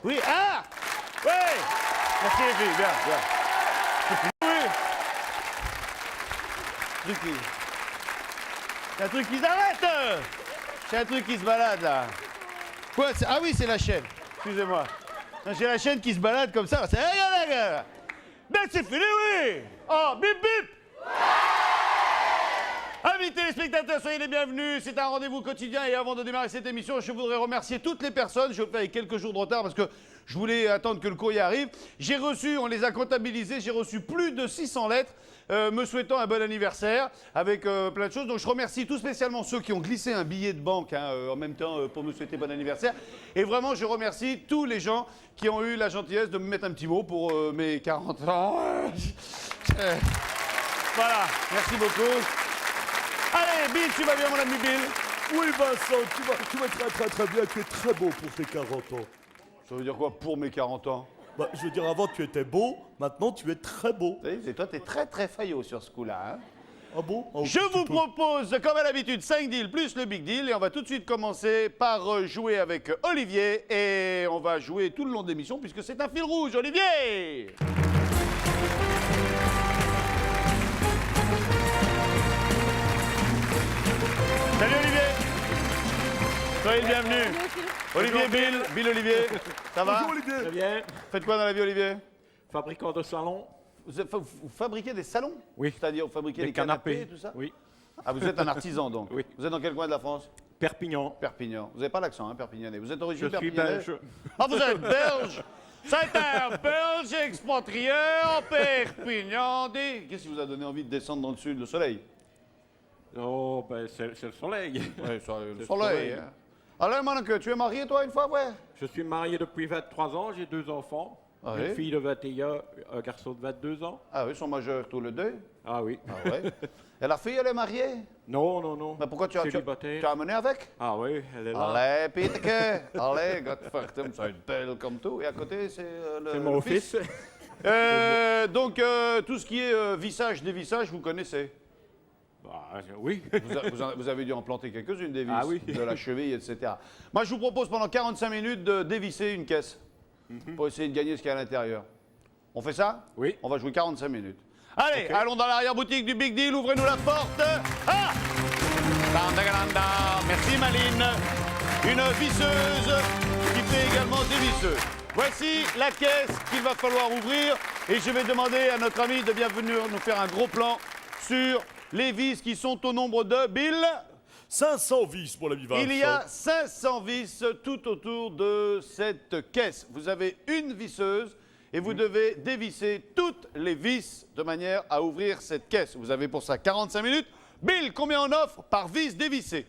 Oui, ah! Oui! Merci les filles, bien, bien. Oui! Truc qui... C'est un truc qui s'arrête! C'est un truc qui se balade, là. Quoi? Ah oui, c'est la chaîne. Excusez-moi. J'ai la chaîne qui se balade comme ça. C'est... Ben, c'est fini, oui! Oh, bip, bip! Amis téléspectateurs, soyez les bienvenus. C'est un rendez-vous quotidien et avant de démarrer cette émission, je voudrais remercier toutes les personnes. Je le fais avec quelques jours de retard parce que je voulais attendre que le courrier arrive. J'ai reçu, on les a comptabilisés, j'ai reçu plus de 600 lettres me souhaitant un bon anniversaire avec plein de choses. Donc je remercie tout spécialement ceux qui ont glissé un billet de banque en même temps pour me souhaiter bon anniversaire. Et vraiment, je remercie tous les gens qui ont eu la gentillesse de me mettre un petit mot pour mes 40 ans. Voilà, merci beaucoup. Allez, Bill, tu vas bien, mon ami Bill? Oui, Vincent, tu vas très bien. Tu es très beau pour tes 40 ans. Ça veut dire quoi pour mes 40 ans? Bah, je veux dire, avant tu étais beau, maintenant tu es très beau. Et toi, t'es très faillot sur ce coup-là. Hein? Ah bon? Oh, Je vous propose, comme à l'habitude, 5 deals plus le big deal. Et on va tout de suite commencer par jouer avec Olivier. Et on va jouer tout le long de l'émission puisque c'est un fil rouge. Olivier! Salut Olivier! Soyez le bienvenu. Olivier, Bill, Olivier. Ça va? Bonjour Olivier. Très bien. Faites quoi dans la vie, Olivier? Fabricant de salon. Vous fabriquez des salons? Oui. C'est-à-dire vous fabriquez des canapés et tout ça? Oui. Ah, vous êtes un artisan donc? Oui. Vous êtes dans quel coin de la France? Perpignan. Perpignan. Vous n'avez pas l'accent, hein, perpignanais. Vous êtes Je origine suis perpignanais? belge. Ah, vous êtes belge? C'est un belge expatrié en Perpignan. Qu'est-ce qui vous a donné envie de descendre dans le sud? Le soleil? Oh, ben c'est le soleil. Oui, le Le soleil. Hein. Alors, Monaco, tu es marié toi une fois, ouais? Je suis marié depuis 23 ans, j'ai 2 enfants. Ah Une oui? fille de 21, un garçon de 22 ans. Ah oui, ils sont majeurs tous les deux. Ah oui. Ah ouais. Et la fille, elle est mariée? Non, non, non. Mais pourquoi tu as Célibataire. amené avec? Ah oui, elle est là. Allez, Peterke! Allez, Godverdomme, ça va être belle comme tout. Et à côté, c'est le C'est mon le fils. Donc, tout ce qui est vissage, dévissage, vous connaissez? Bah, oui. Vous avez dû en planter quelques-unes des vis, Ah oui. de la cheville, etc. Moi, je vous propose pendant 45 minutes de dévisser une caisse pour essayer de gagner ce qu'il y a à l'intérieur. On fait ça? Oui. On va jouer 45 minutes. Allez, Ok. allons dans l'arrière-boutique du Big Deal, ouvrez-nous la porte. Ah! Merci Maline. Une visseuse qui fait également des visseux. Voici la caisse qu'il va falloir ouvrir et je vais demander à notre ami de bien venir nous faire un gros plan sur les vis qui sont au nombre de Bill. 500 vis, mon ami Vincent. Il y a 500 vis tout autour de cette caisse. Vous avez une visseuse et vous devez dévisser toutes les vis de manière à ouvrir cette caisse. Vous avez pour ça 45 minutes. Bill, combien on offre par vis dévissée?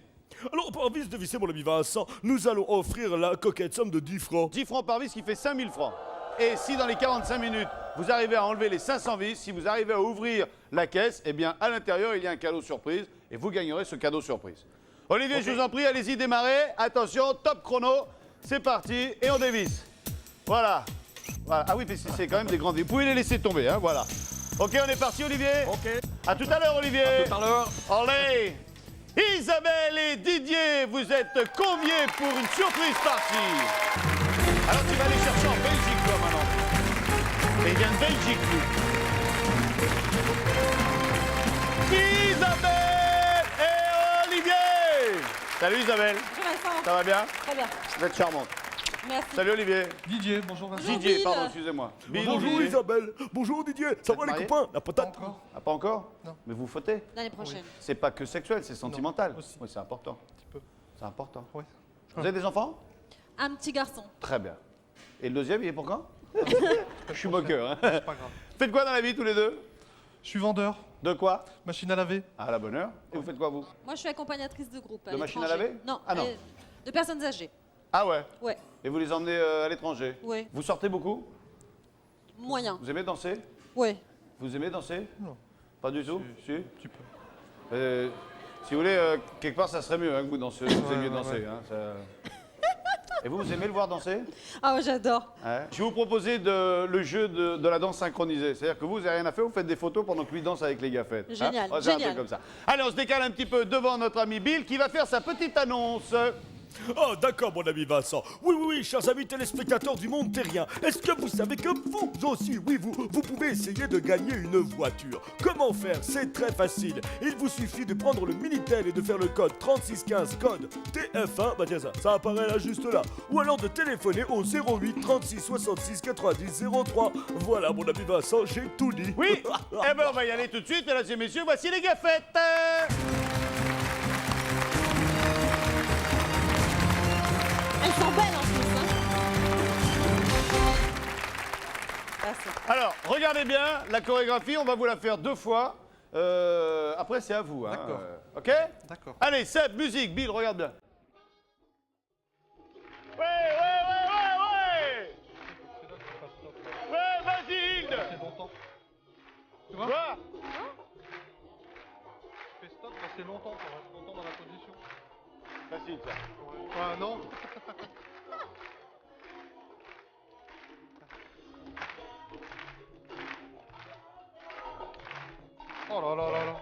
Alors, par vis de visser, mon ami Vincent, nous allons offrir la coquette somme de 10 francs. 10 francs par vis qui fait 5000 francs. Et si dans les 45 minutes, vous arrivez à enlever les 500 vis, si vous arrivez à ouvrir la caisse, eh bien, à l'intérieur, il y a un cadeau surprise et vous gagnerez ce cadeau surprise. Olivier, je vous en prie, allez-y, démarrez. Attention, top chrono. C'est parti et on dévisse. Voilà. Voilà. Ah oui, parce que c'est quand même des grandes vis. Vous pouvez les laisser tomber, hein, voilà. Ok, on est parti, Olivier? Ok. À tout à l'heure, Olivier. À tout à l'heure. Allez. Isabelle et Didier, vous êtes conviés pour une surprise partie. Alors tu vas aller chercher en Belgique, toi, maintenant. Et il vient de Belgique, lui. Isabelle et Olivier. Salut Isabelle. Bonjour Vincent. Ça va bien? Très bien. Vous êtes charmante. Merci. Salut Olivier. Didier, bonjour Vincent. Bonjour, Didier, Bill. pardon, excusez-moi. Bill, Bonjour Olivier. Isabelle. Bonjour Didier. Ça êtes va les mariés? copains? La Pas patate? encore. Ah, pas encore? Non. Mais vous fautez? L'année prochaine. C'est pas que sexuel, c'est sentimental. Non, aussi. Oui, c'est important. Un petit peu. C'est important. Ouais. Vous avez des enfants? Un petit garçon. Très bien. Et le deuxième, il est pour quand? Je suis moqueur. Hein. C'est pas grave. Faites quoi dans la vie tous les deux? Je suis vendeur, De quoi? machine à laver. À la bonne heure. Et vous faites quoi, vous? Moi, je suis accompagnatrice de groupe. De machine à l'étranger. laver? Non. Ah non. De personnes âgées. Ah ouais? Ouais. Et vous les emmenez à l'étranger? Ouais. Vous sortez beaucoup? Moyen. Vous aimez danser? Ouais. Vous aimez danser? Non. Pas du tout? Si? Tu peux. Si vous voulez, quelque part, ça serait mieux hein, que vous dansez. Vous aimiez ouais, danser. ouais. Hein, ça... Et vous aimez le voir danser? Ah ouais, j'adore. Ouais. Je vais vous proposer le jeu de la danse synchronisée. C'est-à-dire que vous n'avez rien à faire, vous faites des photos pendant que lui danse avec les gaffettes. Génial, Oh, c'est un génial. truc comme ça. Allez, on se décale un petit peu devant notre ami Bill qui va faire sa petite annonce. Oh, d'accord, mon ami Vincent. Oui, chers amis téléspectateurs du monde terrien. Est-ce que vous savez que vous aussi, oui, vous pouvez essayer de gagner une voiture? Comment faire? C'est très facile. Il vous suffit de prendre le Minitel et de faire le code 3615, code TF1. Bah tiens, ça apparaît là, juste là. Ou alors de téléphoner au 08 36 66 90 03. Voilà, mon ami Vincent, j'ai tout dit. Oui. Eh ben, on va y aller tout de suite, mesdames et messieurs. Voici les gaffettes. Elles sont belles en plus. Hein. Alors, regardez bien la chorégraphie. On va vous la faire 2 fois. Après, c'est à vous. Hein. D'accord. OK? D'accord. Allez, Seb, musique. Bill, regarde bien. Ouais. Ouais, vas-y, Hilde. C'est longtemps. Tu vois? Quoi? Fais stop, c'est longtemps, ça reste longtemps dans la position. Facile, ça. Ah non. Oh là là là là.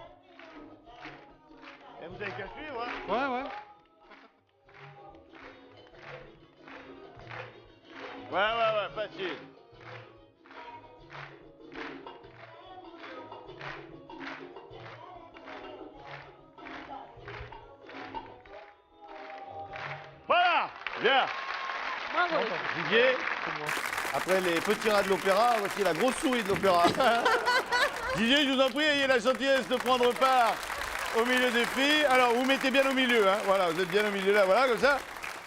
Et vous avez qu'à suivre, hein? Ouais. Ouais, facile. Voilà. Bien. Bravo. Didier, après les petits rats de l'opéra, voici la grosse souris de l'opéra. Didier, je vous en prie, ayez la gentillesse de prendre part au milieu des filles. Alors, vous mettez bien au milieu, hein. Voilà, vous êtes bien au milieu là, voilà, comme ça.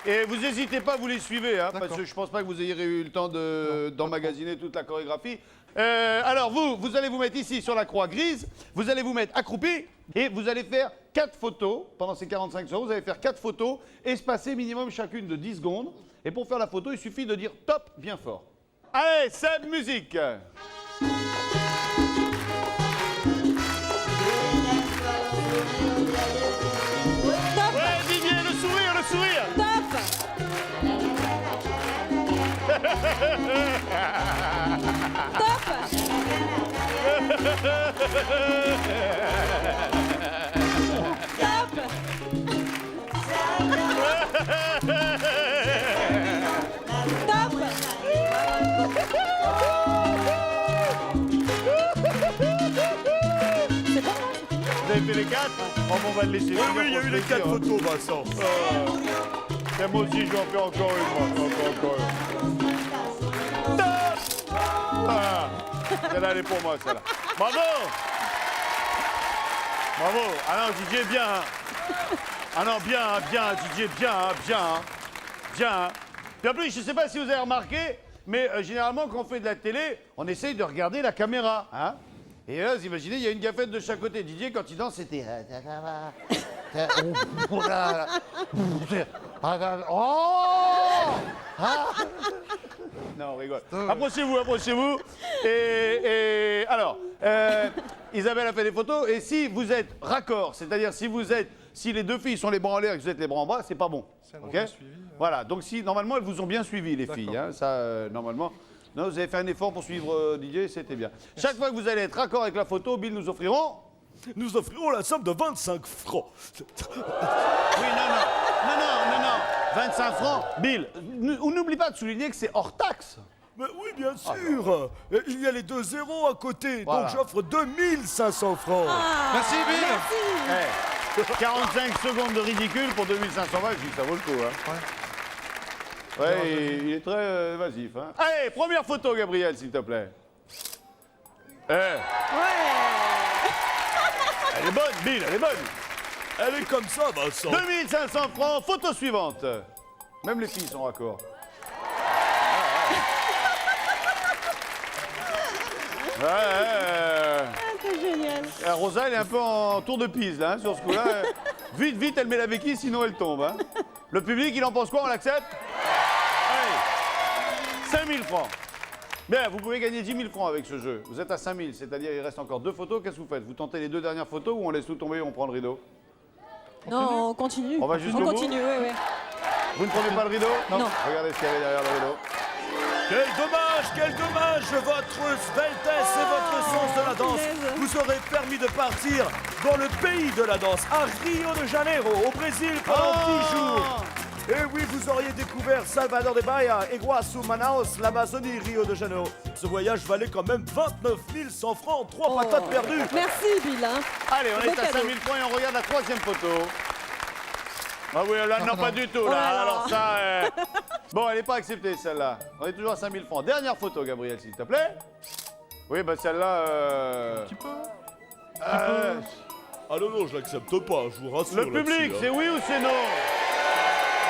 Et vous n'hésitez pas, vous les suivez, hein, parce D'accord. que je pense pas que vous ayez eu le temps d'emmagasiner toute la chorégraphie. Alors, vous allez vous mettre ici sur la croix grise, vous allez vous mettre accroupi et vous allez faire 4 photos. Pendant ces 45 secondes, vous allez faire 4 photos, espacées minimum chacune de 10 secondes. Et pour faire la photo, il suffit de dire top bien fort. Allez, Seb, musique. Top. Ouais, Didier, le sourire. Top. Top. Top. Vous avez fait les 4? Oh, bon, on va le laisser. Oui, il y a eu les 4 photos, Vincent. Et moi aussi, je vais en faire encore une. Encore une. Ah, celle-là, elle est pour moi, celle-là. Bravo! Ah non, Didier, bien. Hein. Ah non, bien, Didier, bien. Puis en plus, je ne sais pas si vous avez remarqué, mais généralement, quand on fait de la télé, on essaye de regarder la caméra. Hein. Et là, vous imaginez, il y a une gaffette de chaque côté. Didier, quand il danse, c'était... Non, on rigole. Approchez-vous. Et alors, Isabelle a fait des photos. Et si vous êtes raccord, c'est-à-dire si les 2 filles sont les bras en l'air et que vous êtes les bras en bas, c'est pas bon. C'est un Ok. bon suivi. Voilà. Donc si normalement elles vous ont bien suivi les filles, hein, ça normalement. Non, vous avez fait un effort pour suivre Didier, c'était bien. Chaque fois que vous allez être raccord avec la photo, Bill nous offriront. Nous offrirons la somme de 25 francs. Oui, non. 25 francs. Bill, n'oublie pas de souligner que c'est hors taxe. Mais oui, bien sûr. Il y a les 2 zéros à côté, Voilà. donc j'offre 2500 francs. Merci Bill. 45 secondes de ridicule pour 2500 balles, je dis que ça vaut le coup. Hein. Ouais, il est très évasif. Hein. Allez, première photo, Gabriel, s'il te plaît. Elle est bonne, Bill, elle est bonne. Elle est comme ça, Vincent. 2500 francs, photo suivante. Même les filles sont raccord. C'est génial. Rosa, elle est un peu en tour de piste, là, hein, sur ce coup-là. Vite, elle met la béquille, sinon elle tombe. Hein. Le public, il en pense quoi? On l'accepte? Allez, 5000 francs. Bien, vous pouvez gagner 10 000 francs avec ce jeu. Vous êtes à 5000, c'est-à-dire il reste encore 2 photos. Qu'est-ce que vous faites? Vous tentez les 2 dernières photos ou on laisse tout tomber et on prend le rideau? Non, on continue. On va jusqu'au bout? continue, oui. Vous ne prenez pas le rideau? Non. Regardez ce qu'il y avait derrière le rideau. Quel dommage, votre sveltesse et votre sens de la danse vous auraient permis de partir dans le pays de la danse, à Rio de Janeiro, au Brésil, pendant 10 jours. Et oui, vous auriez découvert Salvador de Bahia, Iguazu, Manaus, l'Amazonie, Rio de Janeiro. Ce voyage valait quand même 29 100 francs, 3 patates perdues. Merci, Bill. Hein. Allez, on Beau est à cadeau. 5000 francs et on regarde la troisième photo. Ah oui, là, non, pas du tout, Oh là là. là. Alors ça... Bon, elle n'est pas acceptée, celle-là. On est toujours à 5000 francs. Dernière photo, Gabriel, s'il te plaît. Oui, bah celle-là... Un petit peu. Ah non, non, je l'accepte pas, je vous rassure. Le public, là-dessus, c'est hein. oui ou c'est non?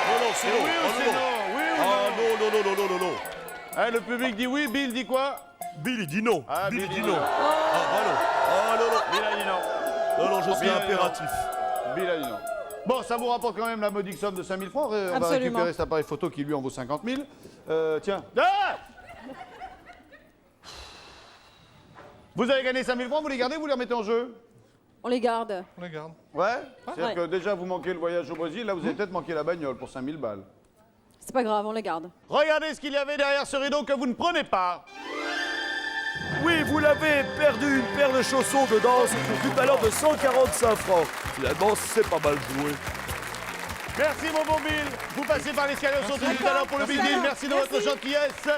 Non, non, c'est C'est non. oui ou Ah, c'est non, non? Oui ou Ah non? non, non, non, non, non, non, non. Hein, le public dit oui, Bill dit quoi? Bill, il dit non. Ah, Bill, Bill il dit dit non. non. Ah non. Ah non, non. Bill a dit non. Non, non, je serai Bill a dit non. impératif. Bill a dit non. Bon, ça vous rapporte quand même la modique somme de 5000 francs. On va Absolument. récupérer cet appareil photo qui lui en vaut 50 000. Tiens. Ah, vous avez gagné 5000 francs, vous les gardez ou vous les remettez en jeu? On les garde. On les garde. Ouais. C'est-à-dire Ouais. que déjà vous manquez le voyage au Brésil, là vous avez peut-être manqué la bagnole pour 5000 balles. C'est pas grave, on les garde. Regardez ce qu'il y avait derrière ce rideau que vous ne prenez pas. Oui, vous l'avez perdu, une paire de chaussons de danse d'une valeur de 145 francs. Finalement, c'est pas mal joué. Merci mon bon Bill. Vous passez par l'escalier au tout à l'heure pour le Big Deal. Merci de votre gentillesse.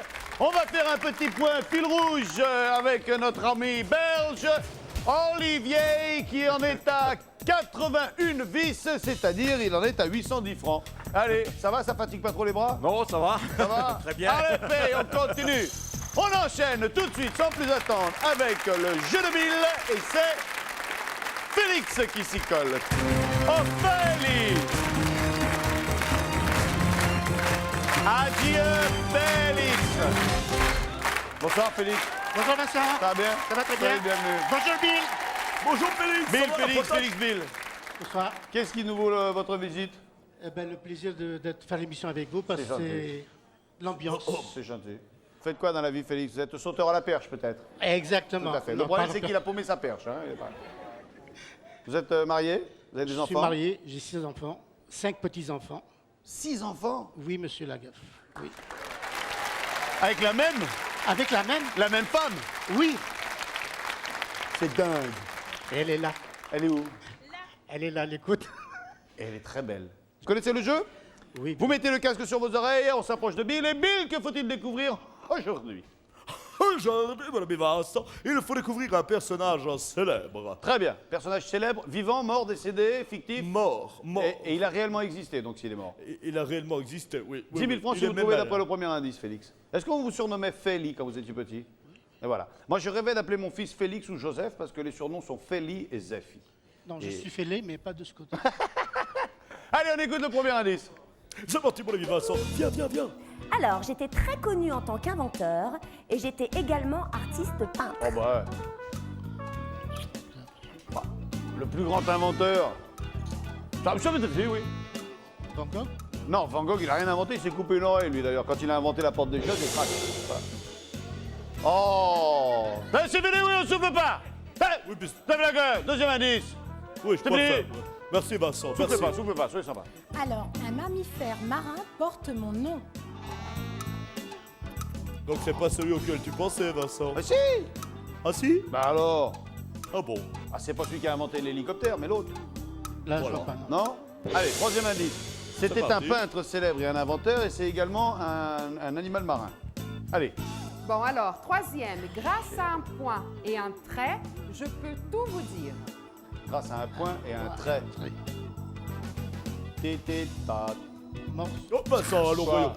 On va faire un petit point fil rouge avec notre ami belge Olivier qui en est à 81 vis, c'est-à-dire il en est à 810 francs. Allez, ça va, ça fatigue pas trop les bras? Non, ça va. Ça va? Très bien. Allez, paix, on continue. On enchaîne tout de suite, sans plus attendre, avec le jeu de Bill. Et c'est Félix qui s'y colle. Oh, Félix! Adieu, Félix! Bonsoir, Félix. Bonjour Vincent, Ça va bien? ça va très Soyez bien. bienvenue. Bonjour Bill. Bonjour Félix. Bill, ça va, la Félix, patate Félix, Bill. Bonsoir. Qu'est-ce qui nous vaut votre visite? Eh ben, le plaisir de faire l'émission avec vous parce C'est que gentil. c'est l'ambiance. C'est gentil. Vous faites quoi dans la vie, Félix? Vous êtes sauteur à la perche, peut-être? Exactement. Tout à fait. Le Non, problème, pas- c'est qu'il a paumé sa perche. Hein, il est pas- Vous êtes marié? Vous avez des Je enfants? suis marié, j'ai 6 enfants, 5 petits-enfants. 6 enfants? Oui, monsieur Lagaffe. Oui. Avec la même Avec la même femme? Oui. C'est dingue. Elle est là. Elle est où? Elle est là, l'écoute. Elle est très belle. Vous connaissez le jeu? Oui. Vous mettez le casque sur vos oreilles, on s'approche de Bill. Et Bill, que faut-il découvrir aujourd'hui? Aujourd'hui, mon ami Vincent, il faut découvrir un personnage célèbre. Très bien. Personnage célèbre, vivant, mort, décédé, fictif? Mort, mort. Et il a réellement existé, donc s'il est mort. Il a réellement existé, oui. 10 000 francs Il si est vous même trouvez malade. d'après le premier indice, Félix. Est-ce qu'on vous surnommait Feli quand vous étiez petit? Et voilà. Moi, je rêvais d'appeler mon fils Félix ou Joseph parce que les surnoms sont Féli et Zephi. Non, je suis fêlé, mais pas de ce côté. Allez, on écoute le premier indice. C'est parti, mon ami Vincent. Viens, viens, viens. Alors, j'étais très connue en tant qu'inventeur et j'étais également artiste peintre. Oh bah. Bah, le plus grand inventeur. Ça peut être fait, oui. Van Gogh. Non, Van Gogh, il a rien inventé, il s'est coupé une oreille, lui, d'ailleurs. Quand il a inventé la porte des choses, il craque. Voilà. Oh ben, c'est fini, oui, on souffle pas. Oui, puis- Lève la gueule, deuxième indice. Oui, je C'est peux le fini. faire. Ouais. Merci, Vincent. Soufflez Merci. pas, soyez sympa. Alors, un mammifère marin porte mon nom. Donc, c'est pas celui auquel tu pensais, Vincent. Mais si. Ah, si? Bah alors. Ah bon. Ah, c'est pas celui qui a inventé l'hélicoptère, mais l'autre. Là, je Voilà. vois pas. Non. Non? Allez, troisième indice. C'était un parti. peintre célèbre et un inventeur, et c'est également un animal marin. Allez. Bon alors, troisième, grâce à un point et un trait, je peux tout vous dire. Grâce à un point et un trait. Oui. Tété-ta. Morse. Oh, Vincent, allons, Quoi? voyons.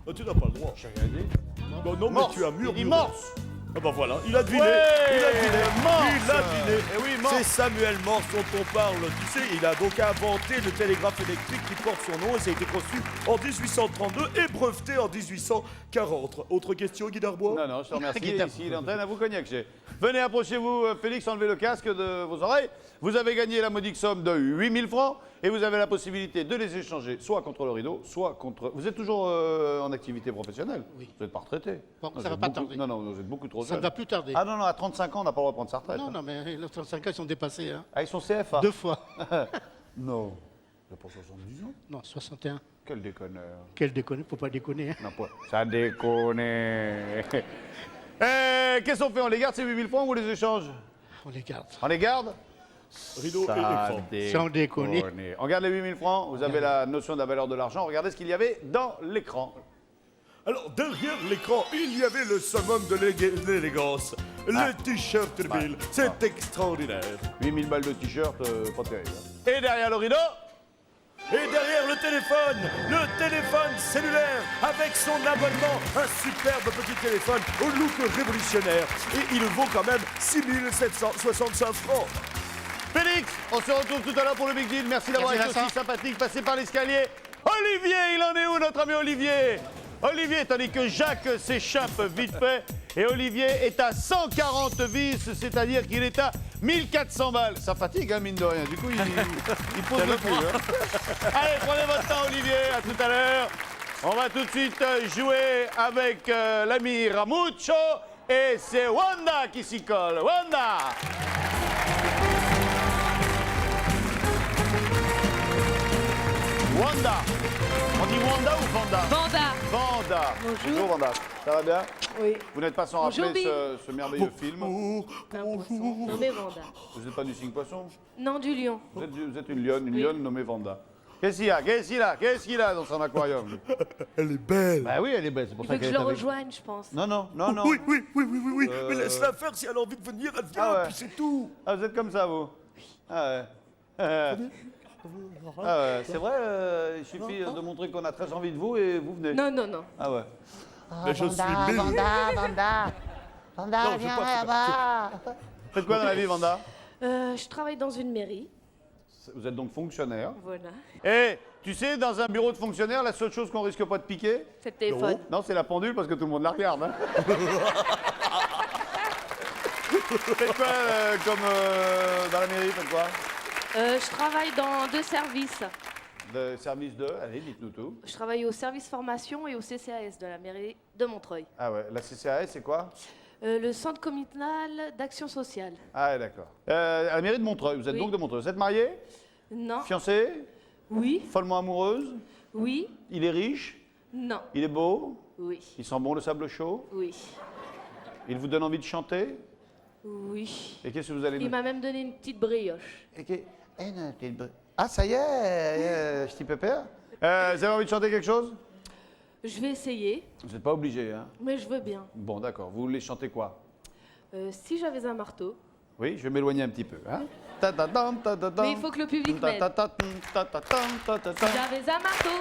Ah, tu n'as pas le droit. J'ai rien dit. Non, non, mais Morse. tu as Il dit murmuré. morse. Ah bah voilà, il a deviné. Ouais, il a deviné. Morse. Il a deviné. Eh oui, Morse. C'est Samuel Morse dont on parle. Tu sais, il a donc inventé le télégraphe électrique qui porte son nom et ça a été conçu en 1832 et breveté en 1840. Autre question, Guy Darbois? Non, non, je te remercie. Guitare. Ici, l'antenne à vous cognac, j'ai. Venez, approchez-vous, Félix, enlevez le casque de vos oreilles. Vous avez gagné la modique somme de 8000 francs et vous avez la possibilité de les échanger soit contre le rideau, soit contre... Vous êtes toujours en activité professionnelle? Oui. Vous n'êtes pas retraité? Bon, Non, ça vous va êtes pas beaucoup- tarder. Non, non, vous êtes beaucoup trop Ça ne jeune. va plus tarder. Ah non, non, à 35 ans, on n'a pas le droit de prendre sa retraite. Non, hein. non, mais les 35 ans, ils sont dépassés. Hein. Avec son CFA? 2 fois. Non. Il a pas 70 ans? Non, 61. Quel déconneur. Quel déconner, faut pas déconner. Hein. Non, pas. Ça déconne. Qu'est-ce qu'on fait? On les garde ces 8000 francs ou on les échange? On les garde. On les garde? Rideau et écran. Sans déconner. On regarde les 8000 francs, vous avez la notion de la valeur de l'argent, regardez ce qu'il y avait dans l'écran. Alors, derrière l'écran, il y avait le summum de l'élégance. Le t-shirt de Bill, c'est extraordinaire. 8000 balles de t-shirt, pas terrible. Et derrière le rideau, Et derrière le téléphone cellulaire, avec son abonnement, un superbe petit téléphone au look révolutionnaire. Et il vaut quand même 6765 francs. Félix, on se retrouve tout à l'heure pour le Big Deal. Merci d'avoir été aussi sympathique, passé par l'escalier. Olivier, il en est où notre ami Olivier? Olivier, tandis que Jacques s'échappe vite fait. Et Olivier est à 140 vis, c'est-à-dire qu'il est à 1400 balles. Ça fatigue, hein, mine de rien. Du coup, il pose le cul. Hein. Allez, prenez votre temps, Olivier. À tout à l'heure. On va tout de suite jouer avec l'ami Ramuccio. Et c'est Wanda qui s'y colle. Wanda! Wanda. On dit Wanda ou Vanda? Vanda. Vanda. Bonjour. Vanda. Ça va bien? Oui. Vous n'êtes pas sans Bonjour, rappeler Bill. ce merveilleux film. Un poisson nommé Vanda. Vous n'êtes pas du cygne poisson? Non, du lion. Vous êtes une lionne nommée Vanda. Qu'est-ce qu'il y a? Qu'est-ce qu'il a dans son aquarium? lui? Elle est belle. Bah oui, elle est belle, c'est pour Il ça veut que qu'elle je est le avec. rejoigne, je pense. Non. Oui. Mais laisse-la faire, si elle a envie de venir, elle vient, Ah ouais. puis c'est tout. Ah, vous êtes comme ça, vous? Ah ouais. Ah ouais, c'est vrai, il suffit de montrer qu'on a très envie de vous et vous venez. Non. Ah ouais. Mais je suis Bill. Vanda, Non, je viens pense que- là-bas. Faites quoi dans la vie, Vanda? Je travaille dans une mairie. Vous êtes donc fonctionnaire. Voilà. Et tu sais, dans un bureau de fonctionnaire, la seule chose qu'on risque pas de piquer, C'est le téléphone. non, c'est la pendule parce que tout le monde la regarde. Hein. Faites quoi dans la mairie? Faites quoi? Je travaille dans 2 services. Le service de... Allez, dites-nous tout. Je travaille au service formation et au CCAS de la mairie de Montreuil. Ah ouais, la CCAS, c'est quoi? Le centre communal d'action sociale. Ah ouais, d'accord. À la mairie de Montreuil, vous êtes Oui. donc de Montreuil. Vous êtes mariée? Non. Fiancée? Oui. Follement amoureuse? Oui. Il est riche? Non. Il est beau? Oui. Il sent bon le sable chaud? Oui. Il vous donne envie de chanter? Oui. Et qu'est-ce que vous allez Il nous... m'a même donné une petite brioche. Ah, ça y est, petit pépère. Vous avez envie de chanter quelque chose? Je vais essayer, Vous n'êtes pas obligé, hein? mais je veux bien. Bon, d'accord. Vous voulez chanter quoi? Si j'avais un marteau. Oui, je vais m'éloigner un petit peu. Hein? Mais il faut que le public m'aide. Si j'avais un marteau,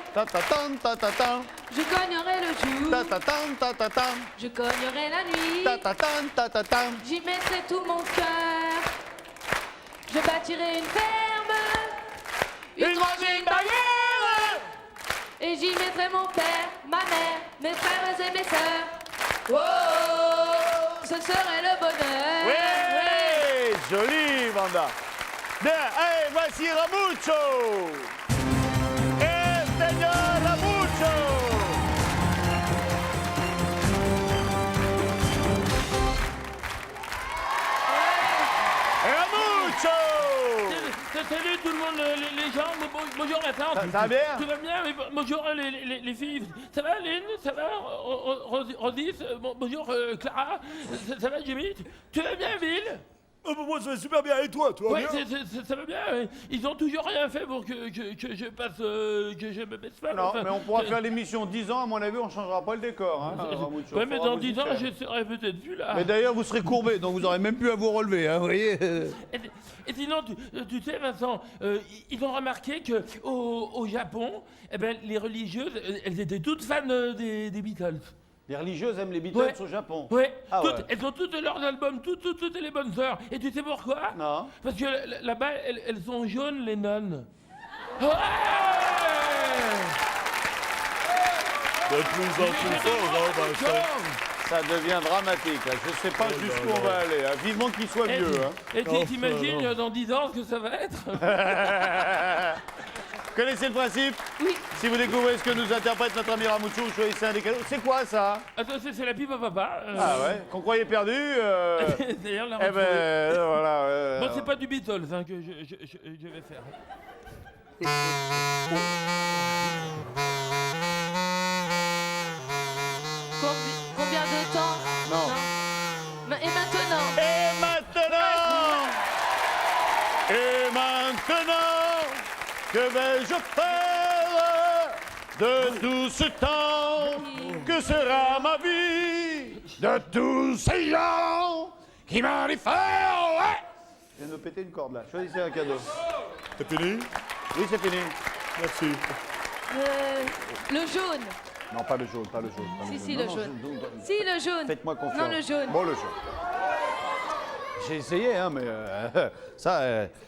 je cognerais le jour, je cognerais la nuit, j'y mettrais tout mon cœur. Je bâtirais une ferme, une rangée, une barrière, et j'y mettrais mon père, ma mère, mes frères et mes sœurs. Oh, ce serait le bonheur. Oui, joli, Vanda. Bien, allez, voici Ramuccio. Et Seigneur Ramuccio. Ramuccio. Salut tout le monde, les gens, bonjour la tante. Ça va bien? Tout va bien, mais bonjour les filles. Ça va Lynn? Ça va Rodis? Bonjour Clara? Ça va Jimmy? Tu vas bien Bill? Oh, bah, moi, ça va super bien. Et toi, Ouais, bien? ça va bien. Ils ont toujours rien fait pour que je passe, que je me baisse pas. Non, enfin, mais on pourra faire l'émission 10 ans, à mon avis, on ne changera pas le décor. Hein, Ramuccio. Ouais, mais Faudra dans vous 10 y ans, faire. je serai peut-être plus là. Mais d'ailleurs, vous serez courbé, donc vous n'aurez même plus à vous relever, hein, vous voyez. Et sinon, tu sais, Vincent, ils ont remarqué que au Japon, eh ben, les religieuses, elles étaient toutes fans des Beatles. Les religieuses aiment les Beatles Ouais. au Japon. Ouais, Ah toutes, ouais. elles ont toutes leurs albums, toutes les bonnes sœurs. Et tu sais pourquoi? Non. Parce que là-bas, elles sont jaunes, les nonnes. Ouais. De plus en plus fort, Vincent. Ça devient dramatique. Là. Je ne sais pas jusqu'où on va aller. Hein. Vivement qu'il soit Et vieux. Hein. et Oh, t'imagines non. dans 10 ans ce que ça va être? Vous connaissez le principe? Oui. Si vous découvrez ce que nous interprète notre ami Ramuccio, vous choisissez un des cadeaux. C'est quoi ça? Attends, c'est la pipe à papa. Ah ouais? Qu'on croyait perdu D'ailleurs, la Eh ben, voilà. Bon, c'est pas du Beatles hein, que je vais faire. Combien de temps? Non. Et maintenant? Et maintenant, maintenant, que vais-je faire de tout ce temps? Que sera ma vie de tous ces gens qui m'ont dit faire? Ouais. Je viens de péter une corde là. Choisissez un cadeau. C'est fini? Oui, c'est fini. Merci. Le jaune. Non, pas le jaune, pas le jaune. pas Si, le si, jaune. le Non, jaune. je- Si, le jaune. Faites-moi confiance. Non, le jaune. Bon, le jaune. J'ai essayé, hein, mais ça,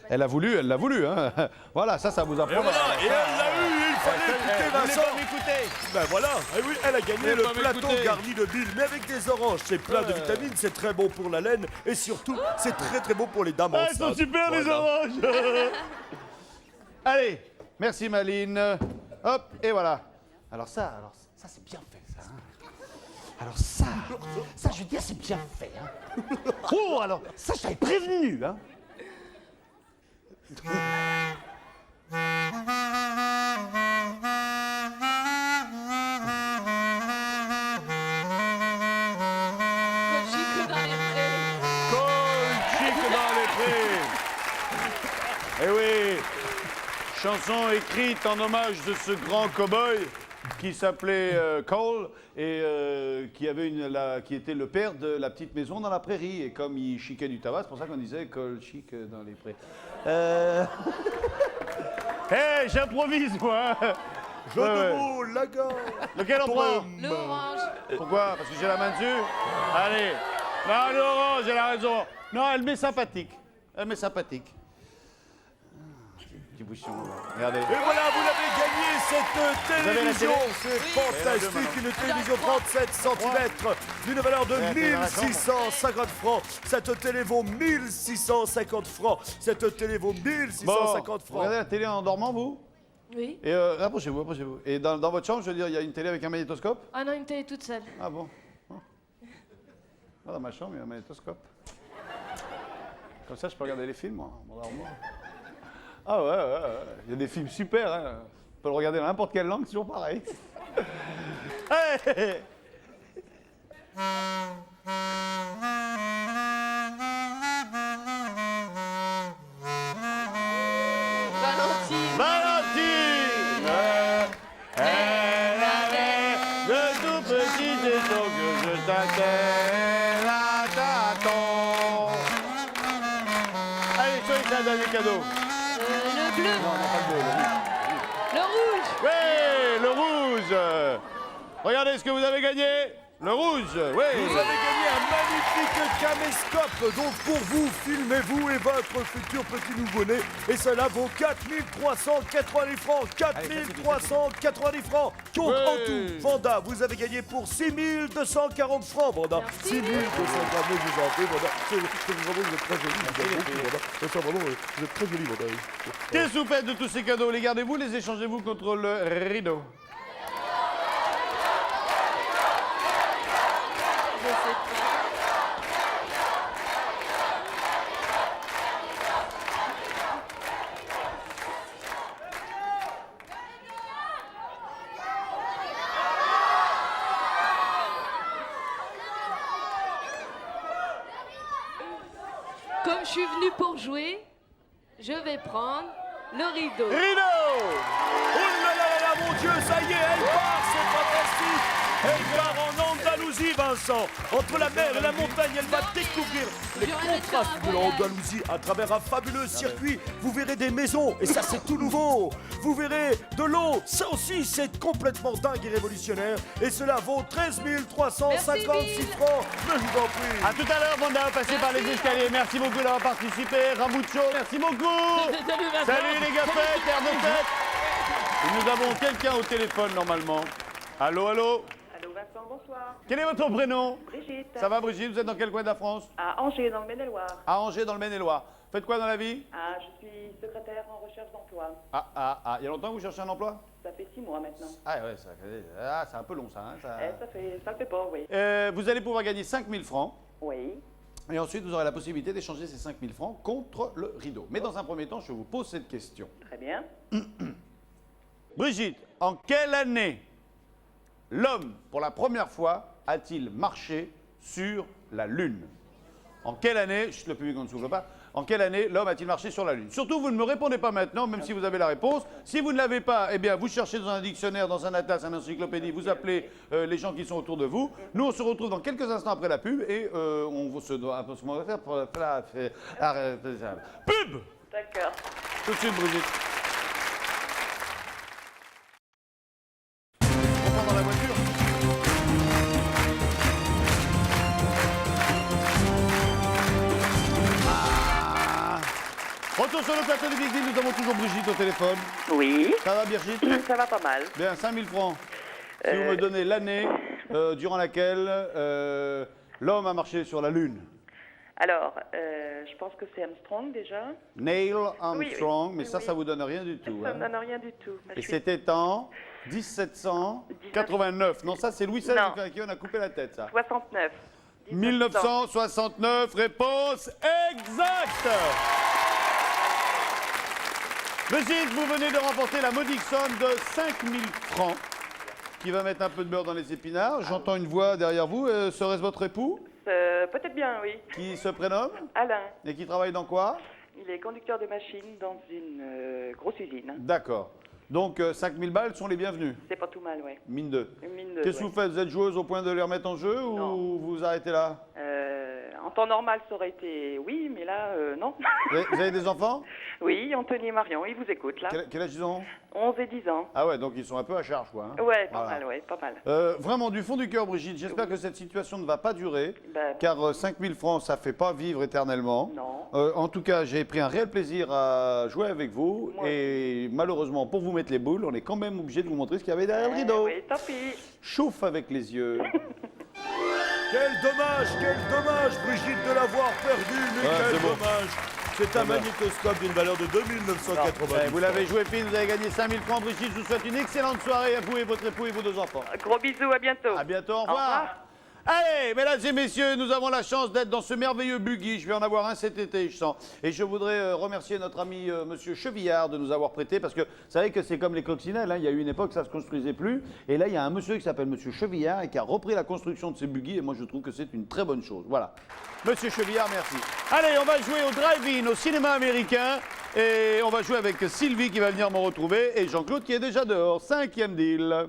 elle a voulu, elle l'a voulu. Hein. Voilà, ça vous Et apprend. voilà, et elle l'a eu, il fallait écouter Vous voulez Vincent. pas m'écouter? Ben voilà, et oui, elle a gagné Mais le pas plateau m'écouter. garni de billes, mais avec des oranges. C'est plein de vitamines, c'est très bon pour la laine, et surtout, c'est très très bon pour les dames Ah, elles sont enceintes. super, les Voilà. oranges. Allez, merci Maline. Hop, et voilà. Alors ça c'est bien fait, ça. Hein. Alors ça, je veux dire, c'est bien fait. Hein. Oh, alors, ça, je t'avais prévenu. Hein. Chic dans les prés. Chic dans les prés. Eh oui, chanson écrite en hommage de ce grand cow-boy qui s'appelait Cole et qui était le père de la petite maison dans la prairie. Et comme il chiquait du tabac, c'est pour ça qu'on disait Cole chic dans les prés. Hé, j'improvise moi. Jeu Ouais, de ouais. mots, la gare. Lequel on prend? L'orange. Pourquoi? Parce que j'ai la main dessus? Allez. Non, l'orange, elle a raison. Non, elle met sympathique. Elle met sympathique. Petit bouchon, là. Regardez. Et voilà, vous l'avez gagné cette avez la télévision. télé C'est Et la deux fantastique, une télévision 37 cm d'une valeur de Ouais, t'es dans la chambre. 1650 francs. Cette télé vaut 1650 francs. Cette télé vaut 1650 Vous regardez francs. la télé en dormant, vous? Oui. Et rapprochez-vous, rapprochez-vous. Et dans votre chambre, je veux dire, il y a une télé avec un magnétoscope? Ah non, une télé toute seule. Ah bon? Oh. Ah, dans ma chambre, il y a un magnétoscope. Comme ça, je peux regarder les films, moi, en dormant. Ah ouais. Il y a des films super, hein. On peut le regarder dans n'importe quelle langue, c'est toujours pareil. Hey. Valentine, elle avait de tout petits étaux que je tâtais la tâton. Allez, choisis un dernier cadeau. Le bleu. Non, pas le bleu, Le rouge. oui, le rouge. Regardez ce que vous avez gagné. Le rouge, oui. Vous avez gagné un magnifique caméscope. Donc pour vous, filmez-vous et votre futur petit nouveau-né. Et cela vaut 4390 francs. 4390 francs. Donc Ouais. en tout, Vanda, vous avez gagné pour 6240 francs, Vanda. Merci. 6240, je vous en prie, Vanda. Vraiment, vous êtes très jolie, vous êtes beaucoup, Vanda. Ça, vraiment, vous êtes très jolie, Vanda. Qu'est-ce que vous faites de tous ces cadeaux? Les gardez-vous, les échangez-vous contre le rideau? Je sais pas. Comme je suis venue pour jouer, je vais prendre le rideau. Rideau! Oh là là là là, mon Dieu, ça y est, elle part, c'est fantastique. Elle part en Andalousie, Vincent. Entre la mer et la montagne, elle va découvrir les J'aurais dû contrastes faire de un voyage. l'Andalousie à travers un fabuleux circuit. Vous verrez des maisons, et ça c'est tout nouveau. Vous verrez de l'eau, ça aussi c'est complètement dingue et révolutionnaire. Et cela vaut 13 356 Merci, francs. Mais je vous en prie. À tout à l'heure, Vanda, passez par les escaliers. Merci beaucoup d'avoir participé. Ramucho, merci beaucoup. Salut, Vincent. Salut les gars, fête, air de fête. Et nous avons quelqu'un au téléphone normalement. Allô, allô. Allô Vincent, bonsoir. Quel est votre prénom? Brigitte. Ça va Brigitte, vous êtes dans quel coin de la France? À Angers, dans le Maine-et-Loire. À Angers, dans le Maine-et-Loire. Faites quoi dans la vie? Ah, je suis secrétaire en recherche d'emploi. Il y a longtemps que vous cherchez un emploi? Ça fait 6 mois maintenant. C'est un peu long ça. Hein, Ça le fait pas, oui. Vous allez pouvoir gagner 5 000 francs. Oui. Et ensuite, vous aurez la possibilité d'échanger ces 5 000 francs contre le rideau. Mais dans un premier temps, je vous pose cette question. Très bien. Brigitte, en quelle année l'homme, pour la première fois, a-t-il marché sur la Lune? En quelle année, chut, le public on ne souffle pas, En quelle année l'homme a-t-il marché sur la Lune? Surtout, vous ne me répondez pas maintenant, même si vous avez la réponse. Si vous ne l'avez pas, eh bien, vous cherchez dans un dictionnaire, dans un atlas, une encyclopédie, vous appelez les gens qui sont autour de vous. Nous, on se retrouve dans quelques instants après la pub et on se doit pub. D'accord. Tout de suite, Brigitte. On prend dans la voiture. Retour sur le plateau du Big Deal, nous avons toujours Brigitte au téléphone. Oui. Ça va, Brigitte? Ça va pas mal. Bien, 5000 francs. Si vous me donnez l'année durant laquelle l'homme a marché sur la Lune. Alors, je pense que c'est Armstrong déjà. Neil Armstrong, Oui, mais ça, oui. ça vous donne rien du tout. Ça hein. ne donne rien du tout. Et c'était en 1789. Non, ça, c'est Louis XVI Non. qui en a coupé la tête, ça. 69. 1969, réponse exacte. Brigitte, vous venez de remporter la modique somme de 5000 francs qui va mettre un peu de beurre dans les épinards. J'entends une voix derrière vous. Serait-ce votre époux? Peut-être bien, oui. Qui se prénomme? Alain, Et qui travaille dans quoi? il est conducteur de machine dans une grosse usine. D'accord. Donc 5000 balles sont les bienvenues. C'est pas tout mal, oui. Mine 2. Mine de, Qu'est-ce que vous faites? Vous êtes joueuse au point de les remettre en jeu ou Non. vous vous arrêtez là? En temps normal, ça aurait été oui, mais là, non. Vous avez des enfants? Oui, Anthony et Marion, ils vous écoutent, là. Quel âge ils ont? 11 et 10 ans. Ah ouais, donc ils sont un peu à charge, quoi. hein. Ouais, pas Voilà. mal, ouais, pas mal. Vraiment, du fond du cœur, Brigitte, j'espère que cette situation ne va pas durer, Ben, car 5000 francs, ça fait pas vivre éternellement. non. En tout cas, j'ai pris un réel plaisir à jouer avec vous, Moi et malheureusement, pour vous mettre les boules, on est quand même obligé de vous montrer ce qu'il y avait derrière le rideau. Oui, tant pis. Chauffe avec les yeux. Quel dommage, Brigitte, de l'avoir perdu, mais Ouais, quel c'est beau. dommage. C'est un magnétoscope d'une valeur de 2990 Vous l'avez joué fine, vous avez gagné 5000 francs. Brigitte, je vous souhaite une excellente soirée à vous et votre époux et vos 2 enfants. Gros bisous, à bientôt. À bientôt, au Au revoir. revoir. Allez, mesdames et messieurs, nous avons la chance d'être dans ce merveilleux buggy. Je vais en avoir un cet été, je sens. Et je voudrais remercier notre ami Monsieur Chevillard de nous avoir prêté, parce que vous savez que c'est comme les coccinelles, hein. Il y a eu une époque, ça se construisait plus. Et là, il y a un monsieur qui s'appelle Monsieur Chevillard et qui a repris la construction de ces buggy. Et moi, je trouve que c'est une très bonne chose. Voilà. Monsieur Chevillard, merci. Allez, on va jouer au drive-in, au cinéma américain. Et on va jouer avec Sylvie qui va venir me retrouver et Jean-Claude qui est déjà dehors. 5e deal.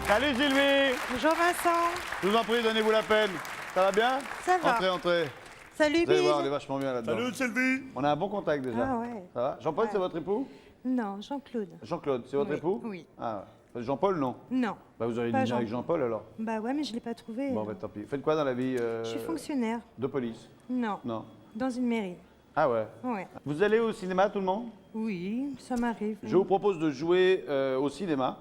Salut Sylvie. Bonjour Vincent. Je vous en prie, donnez-vous la peine. Ça va bien? Ça va. Entrez, entrez. Salut Vous allez voir, on est Bill. vachement bien là-dedans. Salut Sylvie. On a un bon contact déjà. Ah ouais. Ça va? Jean-Paul, Ouais. c'est votre époux? Non, Jean-Claude. Jean-Claude, c'est votre Oui, époux? oui. Ah, ouais. Jean-Paul, non? Non. Bah, vous auriez Pas dîné avec Jean. Jean-Paul alors? Bah ouais, mais je l'ai pas trouvé. Bon, bah tant pis. Faites quoi dans la vie? Je suis fonctionnaire. De police? Non. Non. Dans une mairie. Ah ouais. Ouais. Vous allez au cinéma, tout le monde? Oui, ça m'arrive. Je vous propose de jouer au cinéma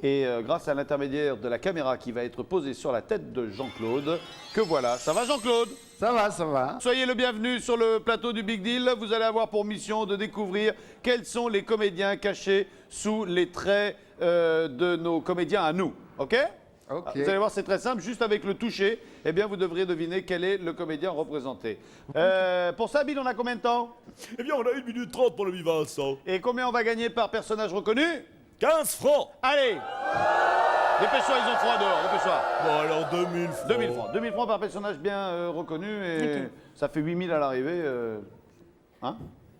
et grâce à l'intermédiaire de la caméra qui va être posée sur la tête de Jean-Claude, que voilà. Ça va Jean-Claude? Ça va, ça va. Soyez le bienvenu sur le plateau du Big Deal. Vous allez avoir pour mission de découvrir quels sont les comédiens cachés sous les traits de nos comédiens à nous. OK? Ok. Vous allez voir, c'est très simple. Juste avec le toucher, eh bien, vous devriez deviner quel est le comédien représenté. Pour ça, Bill, on a combien de temps? Eh bien, on a 1 minute 30 pour le mi Vincent. Et combien on va gagner par personnage reconnu? 15 francs. Allez! Dépêche-toi, ils ont froid dehors, dépêche-toi. Bon, alors 2000 francs. 2000 francs. 2000 francs par personnage bien reconnu et ça fait 8000 à l'arrivée. Hein?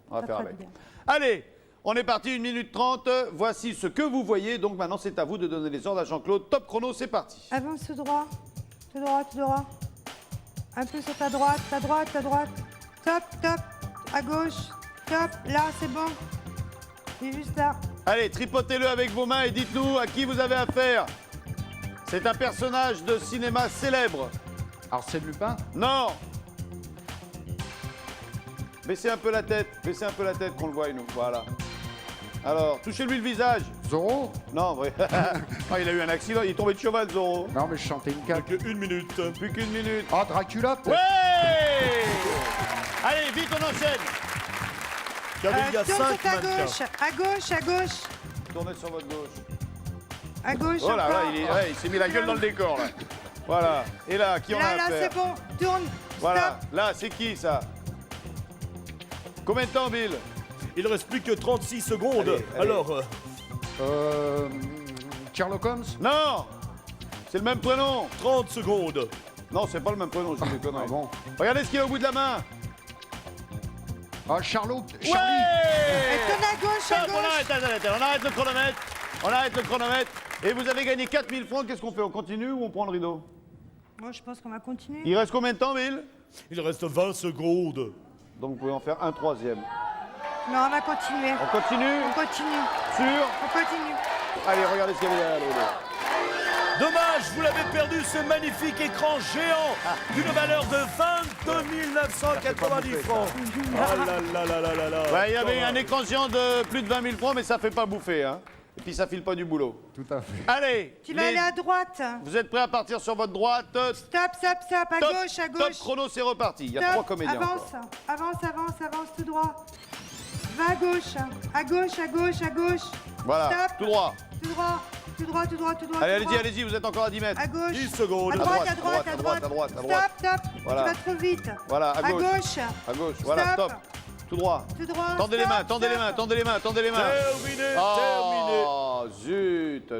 On va Ça faire fera avec. du bien. Allez, on est parti, 1 minute 30. Voici ce que vous voyez. Donc maintenant, c'est à vous de donner les ordres à Jean-Claude. Top chrono, c'est parti. Avance tout droit. Tout droit, tout droit. Un peu sur ta droite, ta droite, ta droite. Top, top. À gauche. Top. Là, c'est bon. C'est juste là. Allez, tripotez-le avec vos mains et dites-nous à qui vous avez affaire. C'est un personnage de cinéma célèbre. Arsène Lupin? Non. Baissez un peu la tête qu'on le voie, nous. Voilà. Alors, touchez-lui le visage. Zorro? Non, vrai. Ah, il a eu un accident, il est tombé de cheval, Zorro. Non, mais je chantais une carte. Plus qu'une minute. Plus qu'une minute. Ah, Dracula, peut-être? Ouais! Allez, vite, on enchaîne. Car il y a Tourne 5 sur ta mannequins. gauche. À gauche, à gauche. Tournez sur votre gauche. À gauche. Oh là encore. là, il s'est mis la gueule dans le décor, là. Voilà. Et là, qui on a Là, là, affaire? c'est bon. Tourne. Voilà. Là, c'est qui, ça? Combien de temps, Bill? Il reste plus que 36 secondes. Allez, allez. Alors, Sherlock Holmes? Non! C'est le même prénom. 30 secondes. Non, c'est pas le même prénom, je vous déconne. Ah bon. Regardez ce qu'il y a au bout de la main. Ah, Charlot. Charlie. Ouais. Tourne à gauche, à Stop, gauche. on arrête le chronomètre. On arrête le chronomètre. Et vous avez gagné 4000 francs. Qu'est-ce qu'on fait? On continue ou on prend le rideau? Moi, je pense qu'on va continuer. Il reste combien de temps, Bill? Il reste 20 secondes. Donc vous pouvez en faire un troisième. Non, on va continuer. On continue? On continue. Sûr? On continue. Allez, regardez ce qu'il y a derrière le rideau. Dommage, vous l'avez perdu, ce magnifique écran géant d'une valeur de 22 990 francs. Ah là là là là là là. Ouais, il y avait un écran géant de plus de 20 000 francs, mais ça fait pas bouffer, hein. Et puis ça file pas du boulot. Tout à fait. Allez. Tu vas aller à droite. Vous êtes prêts à partir sur votre droite? Stop, stop, stop. À Top, gauche, à Top gauche. chrono, c'est reparti. Il y a Stop. 3 comédiens Avance, encore. avance tout droit. Va à gauche. À gauche, à gauche, à gauche. Voilà, Stop. tout droit. Tout droit, tout droit, tout droit, tout droit. Allez, tout allez-y, droit. allez-y, vous êtes encore à 10 mètres. À gauche. 10 secondes. À droite, à droite, à droite. à droite. Stop, stop. Voilà. Tu vas trop vite. Voilà, à gauche. À À gauche, voilà, stop. Tout droit. Tout droit. Tendez les stop, mains, tendez les stop. mains, tendez les mains, tendez les mains. Terminé, terminé. Oh, zut.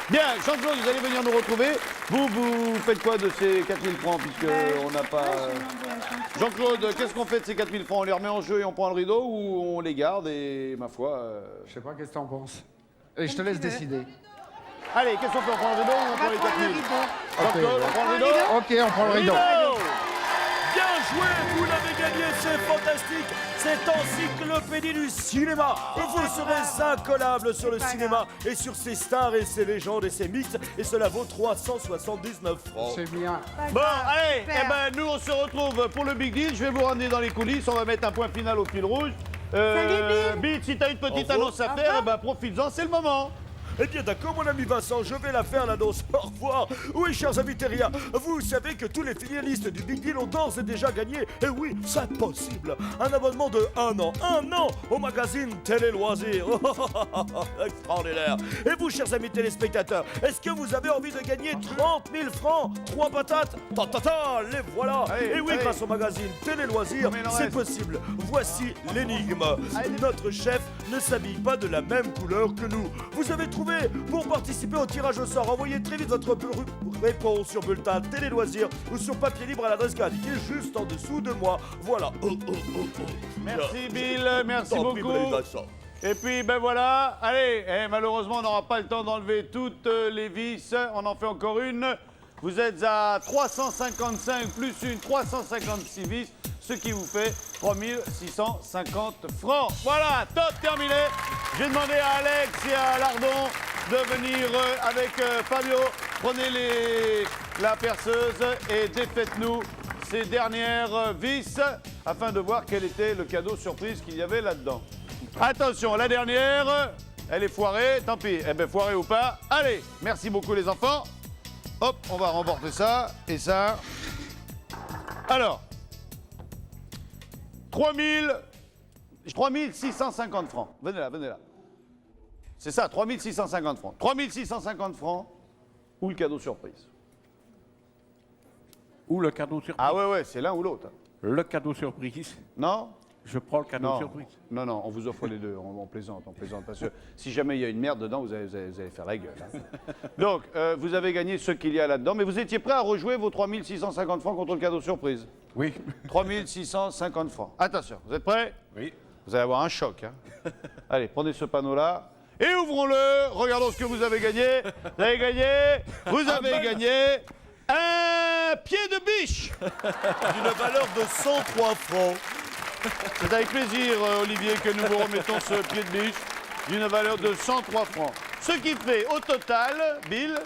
Bien, Jean-Claude, vous allez venir nous retrouver. Vous faites quoi de ces 4000 francs, puisque on n'a pas... Jean-Claude, qu'est-ce qu'on fait de ces 4000 francs? On les remet en jeu et on prend le rideau, ou on les garde et, ma foi... Je sais pas, qu'est-ce que t'en penses? Et je te laisse décider. Allez, qu'est-ce qu'on fait? On prend le rideau ou on prend les 4000? Jean-Claude, on prend le rideau? Ok, on prend le rideau. Bien joué, vous l'avez gagné, c'est fantastique. Cette encyclopédie du cinéma. Vous serez incollable sur le cinéma et sur ses stars et ses légendes et ses mythes. Et cela vaut 379 francs. C'est bien. Bon, allez, eh ben, nous on se retrouve pour le Big Deal. Je vais vous ramener dans les coulisses. On va mettre un point final au fil rouge. Salut, Bill, si t'as une petite Au revoir. annonce à faire, eh ben, profites-en, c'est le moment. Eh bien d'accord mon ami Vincent, je vais la faire l'annonce. Au revoir. Oui chers amis terriens, vous savez que tous les finalistes du Big Deal ont d'ores et déjà gagné, et oui, c'est possible, un abonnement de 1 an au magazine Télé Loisirs. Extraordinaire. Et vous chers amis téléspectateurs, est-ce que vous avez envie de gagner 30 000 francs? 3 patates, les voilà. Allez, Et oui, allez. grâce au magazine Télé Loisirs, Combien il en c'est reste? possible. Voici l'énigme. Notre chef ne s'habille pas de la même couleur que nous. Vous avez trouvé? Pour participer au tirage au sort, envoyez très vite votre réponse sur bulletin Télé Loisirs ou sur papier libre à l'adresse qui est indiquée juste en dessous de moi. Voilà. Merci Bill, merci Tant pis, beaucoup. mon ami Vincent. Et puis ben voilà, allez, malheureusement on n'aura pas le temps d'enlever toutes les vis, on en fait encore une. Vous êtes à 355 plus une, 356 vis, ce qui vous fait 3650 francs. Voilà, top, terminé. J'ai demandé à Alex et à Lardon de venir avec Fabio. Prenez la perceuse et défaites-nous ces dernières vis afin de voir quel était le cadeau surprise qu'il y avait là-dedans. Attention, la dernière, elle est foirée, tant pis. Eh bien, foirée ou pas. Allez, merci beaucoup les enfants. Hop, on va remporter ça et ça. Alors, 3650 francs. Venez là. C'est ça, 3650 francs. 3650 francs ou le cadeau surprise. Ou le cadeau surprise. Ah ouais, c'est l'un ou l'autre. Le cadeau surprise. Non? Je prends le cadeau Non. surprise. Non, on vous offre les deux, on plaisante, parce que si jamais il y a une merde dedans, vous allez faire la gueule. Hein. Donc, vous avez gagné ce qu'il y a là-dedans, mais vous étiez prêt à rejouer vos 3650 francs contre le cadeau surprise. Oui. 3650 francs. Attention, vous êtes prêts? Oui. Vous allez avoir un choc. Hein. Allez, prenez ce panneau-là et ouvrons-le. Regardons ce que vous avez gagné. Vous avez gagné un pied de biche. D'une valeur de 103 francs. C'est avec plaisir, Olivier, que nous vous remettons ce pied de biche d'une valeur de 103 francs. Ce qui fait au total, Bill...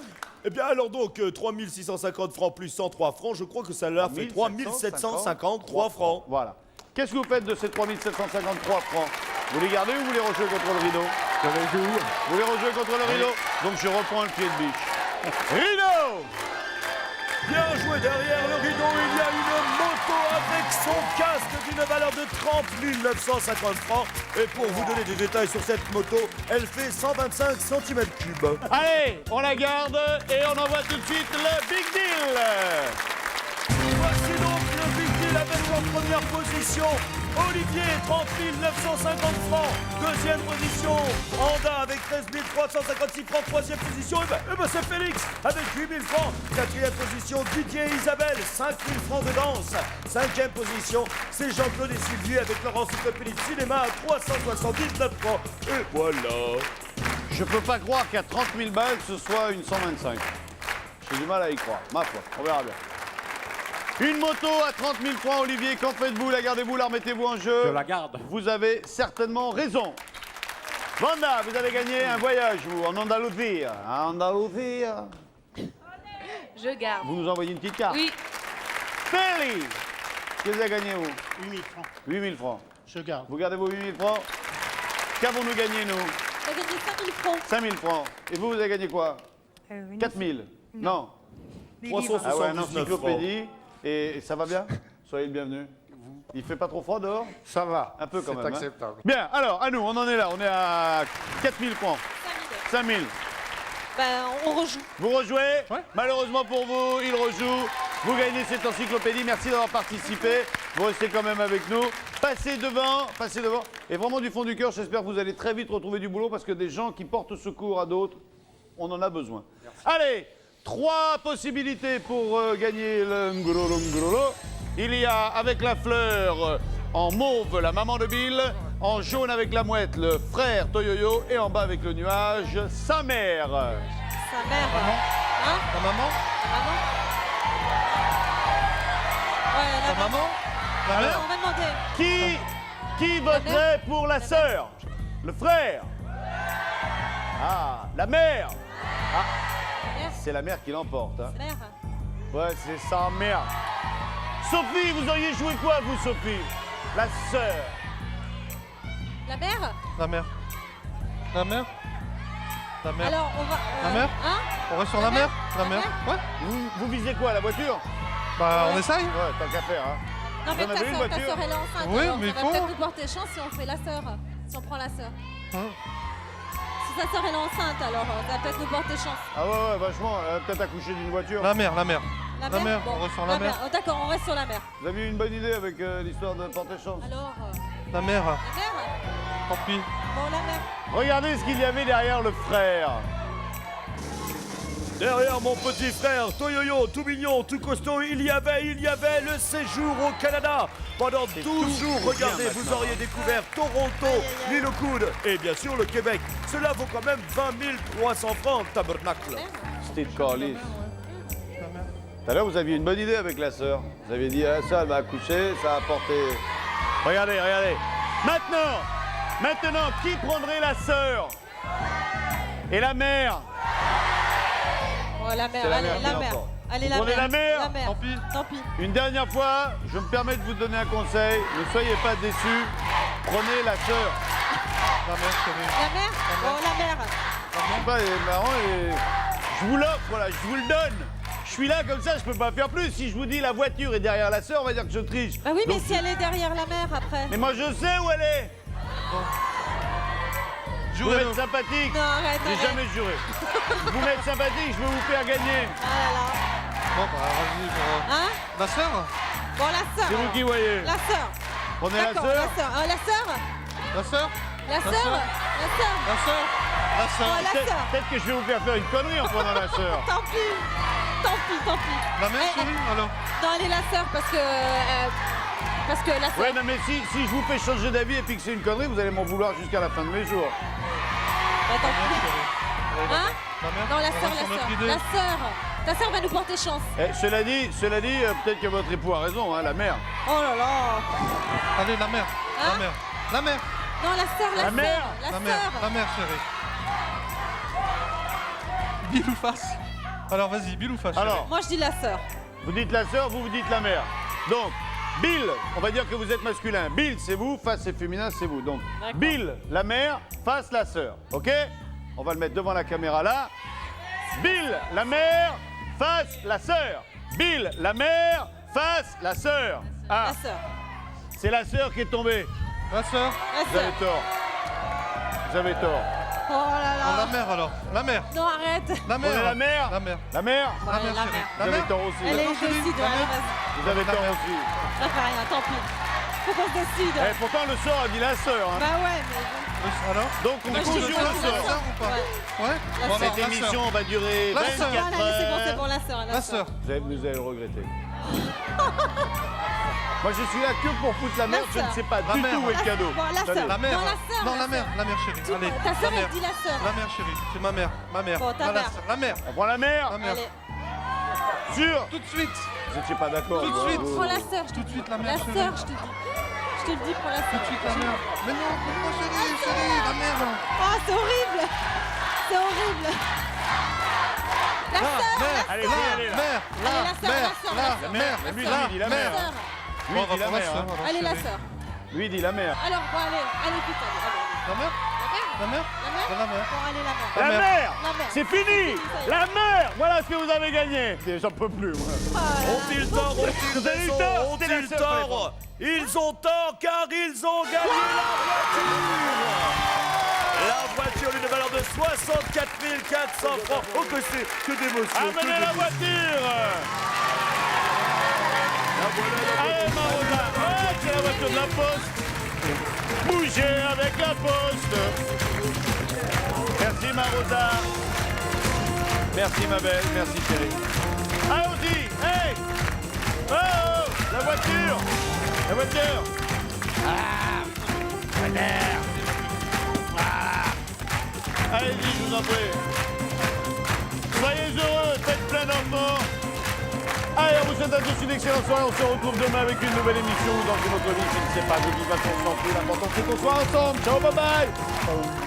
Eh bien alors donc, 3650 francs plus 103 francs, je crois que ça leur fait 3753 francs. Voilà. Qu'est-ce que vous faites de ces 3753 francs? Vous les gardez ou vous les rejouez contre le rideau? Je les joue. Vous les rejouez contre le rideau? Donc je reprends le pied de biche. Rideau! Bien joué, derrière le rideau, il y a une moto avec son casque d'une valeur de 30 950 francs. Et pour vous donner des détails sur cette moto, elle fait 125 cm3. Allez, on la garde et on envoie tout de suite le Big Deal. Voici donc le Big Deal Isabelle en première position. Olivier, 30 950 francs. Deuxième position, Anda avec 13 356 francs. Troisième position, c'est Félix avec 8 000 francs. Quatrième position, Didier et Isabelle, 5 000 francs de danse. Cinquième position, c'est Jean-Claude et Sylvie avec leur encyclopédie de cinéma à 379 francs. Et voilà. Je peux pas croire qu'à 30 000 balles, ce soit une 125. J'ai du mal à y croire. Ma foi, on verra bien. Une moto à 30 000 francs, Olivier. Qu'en faites-vous? La gardez-vous, la remettez-vous en jeu? Je la garde. Vous avez certainement raison. Wanda, vous avez gagné un voyage, vous, en Andalousie. En Andalousie. Je garde. Vous nous envoyez une petite carte? Oui. Félix, qu'est-ce que vous avez gagné, vous? 8 000 francs. 8 000 francs. Je garde. Vous gardez vos 8 000 francs? Qu'avons-nous gagné, nous? On a gagné 5 000 francs. 5 000 francs. Et vous, vous avez gagné quoi? 4 000. Non. 379 Ah ouais, une francs. encyclopédie. Et ça va bien? Soyez le bienvenu. Il fait pas trop froid dehors? Ça va. Un peu quand même. C'est hein. acceptable. Bien, alors, à nous, on en est là. On est à 4 000 francs. 5 000. Ben, on rejoue. Vous rejouez? Malheureusement pour vous, il rejoue. Vous gagnez cette encyclopédie. Merci d'avoir participé. Vous restez quand même avec nous. Passez devant. Et vraiment du fond du cœur, j'espère que vous allez très vite retrouver du boulot parce que des gens qui portent secours à d'autres, on en a besoin. Allez, 3 possibilités pour gagner le Ngorolo. Il y a avec la fleur en mauve la maman de Bill, en jaune avec la mouette le frère Toyoyo et en bas avec le nuage sa mère. Sa mère. Hein? Ta maman? Maman? Ouais, la Ta maman? La mère? On va demander. Qui voterait pour la sœur? Le frère? Ah, la mère? Ah, c'est la mère qui l'emporte. Hein. Sa mère. Ouais, c'est sa mère. Sophie, vous auriez joué quoi, vous, Sophie? La sœur. La mère? La mère. La mère? La mère. Alors, on va. La mère? Hein? On reste sur la mère? La mère? Ouais. Vous visez quoi, la voiture? Bah, on essaye. Ouais, tant qu'à faire, hein. Non, mais Vous en avez une ta voiture? sœur, elle est enceinte. Oui, alors mais ça il va faut. peut-être nous porter chance si on fait la sœur. Si on prend la sœur. Hein? Si sa sœur, elle est enceinte, alors ça va peut-être nous porter chance. Ah ouais, vachement. Elle a peut-être accouché d'une voiture. La mère, la mère. La mère? Bon, on reste sur la mère. Oh, d'accord, on reste sur la mère. Vous avez eu une bonne idée avec l'histoire de porter chance? Alors, La mère. la mère? Tant pis. Bon, la mère. Regardez ce qu'il y avait derrière le frère. Derrière mon petit frère, Toyoyo, tout mignon, tout costaud, il y avait le séjour au Canada. Pendant 12 jours, regardez, vous auriez découvert Toronto, l'île aux coudes et bien sûr le Québec. Cela vaut quand même 20 300 francs, tabernacle. C'était de Corliss. Tout à l'heure, vous aviez une bonne idée avec la sœur. Vous avez dit, ah, ça, elle va accoucher, ça a apporté... Regardez. Maintenant, qui prendrait la sœur? Et la mère? Oh, la mère, C'est la allez, mère qui la mère. l'emporte. Allez, Vous la prenez mère. la mère? La mère. Tant pis. Tant pis. Une dernière fois, je me permets de vous donner un conseil. Ne soyez pas déçus. Prenez la sœur. La mère, chérie. La mère? Oh, la mère. Je sais pas, il est marrant et... Je vous l'offre, voilà, je vous le donne. Je suis là comme ça, je peux pas faire plus. Si je vous dis la voiture est derrière la sœur, on va dire que je triche. Bah oui, mais Donc, si elle est derrière la mère après. Mais moi je sais où elle est. Vous Jouez-le. êtes sympathique. Non, arrête, J'ai arrête. jamais juré. Vous m'êtes sympathique, je veux vous faire gagner. Ah là là. Bon, bah, vas-y. Hein? La sœur? Bon, la sœur. C'est vous alors. qui voyez. La sœur. Prenez la D'accord, sœur. la sœur. La sœur? La sœur? La sœur? La sœur? La sœur? La Oh, sœur? la sœur. Peut-être que je vais vous faire faire une connerie en prenant la sœur. Tant pis. Tant pis, tant pis. La mère, Eh, chérie? Alors? Non, elle est la sœur parce que la sœur. Ouais, non, mais si je vous fais changer d'avis et puis que c'est une connerie, vous allez m'en vouloir jusqu'à la fin de mes jours. Bah, tant pis. Hein? La mère? Non, la On sœur, reste sur notre la idée. sœur. La sœur. Ta sœur va nous porter chance. Eh, cela dit, peut-être que votre époux a raison, hein, la mère. Oh là là. Allez, la mère. Hein? La mère. La mère. Non, la sœur, la La mère. sœur. La La mère. sœur. La mère, chérie. Bill ou face? Alors, vas-y, Bill ou face, chérie? Alors, Moi, je dis la sœur. vous dites la sœur, vous dites la mère. Donc, Bill, on va dire que vous êtes masculin. Bill, c'est vous, face c'est féminin, c'est vous. Donc, D'accord. Bill, la mère, face la sœur. OK? On va le mettre devant la caméra là. Bill, la mère, face la sœur. Bill, la mère, face la sœur. Ah, La sœur. c'est la sœur qui est tombée. La sœur? La Vous avez sœur. tort. Vous avez tort. Oh là là. La mer alors. La mer. Non, arrête. La On mer. est la mer. La mer. La mer. La mer, la chérie. mer. La Vous avez mer. tort aussi. Elle est Attends, chérie, décide, la allez, mer. vas-y. Vous avez tort aussi. Ça fait rien, tant pis. Faut qu'on se décide. Eh, pourtant, le sort a dit la sœur. Hein. Bah ouais, mais... Alors Donc, on Moi, je compte dis sur la le sœur. sort. ou pas Ouais. Ouais. La Bon, sœur. alors, Cette émission va durer La 24 sœur. Voilà, c'est heures. bon, la sœur. La sœur. Vous allez le regretter. Moi, je suis là que pour foutre la merde. Je ne sœur. sais pas La du mère. tout où est le cadeau. Bon, la sœur. La mer. Non, la sœur. Non, la la mer. sœur. La mer, chérie. Allez. Ta sœur, la elle mer. dit la sœur. La mer, chérie. C'est ma mère. Ma mère. Bon, ta Pas la mère. sœur. La mère. On prend la mer. La mère. Allez. Sûr. Tout de suite. Vous n'étiez pas d'accord. Tout de vous, suite. vous. Prends la sœur, je te Tout de dis. suite, la La mère, chérie. sœur, je te dis. Je te le dis, prends la sœur. Tout de suite, la mère. Mais non, pourquoi chérie, chérie, la mère. Oh, c'est horrible. C'est horrible. La sœur. Mère. Allez, allez, là. Mère. Allez, la sœur, la sœur, la La sœur. mère. Mais lui, La il dit la mère. mer. sœur. Lui, Bon, il on va dit la prendre la mer. sœur, hein. alors, Allez, la chérie. sœur. Lui, il dit la mer. Alors, bon, allez, vite, allez. La mère. La mère. La mère. La mère. Bon, allez, la mère. La mer. mer. La mer. C'est fini. La mer. Voilà ce que vous avez gagné. J'en peux plus, moi. Ont-ils tort, ont-ils Vous avez eu raison, tort, c'était la ont-ils sœur, fallait tort? Ils ont tort car ils ont gagné la voiture d'une valeur de 64 400 francs. Oh que c'est, que d'émotion. Amenez la voiture. Allez, Marola. Ah, c'est la voiture de la poste. Bougez avec la poste. Merci, Marosa. Merci, ma belle. Merci, chérie. Allons-y. Hey. Oh, oh, la voiture. La voiture. Ah. Voilà. Ah. Allez-y, je vous en prie. Soyez heureux, faites plein d'enfants. Allez, on vous souhaite à tous une excellente soirée. On se retrouve demain avec une nouvelle émission dans une autre vie. Je ne sais pas de qui va-t-on s'en fout. L'important c'est qu'on soit ensemble. Ciao, bye bye.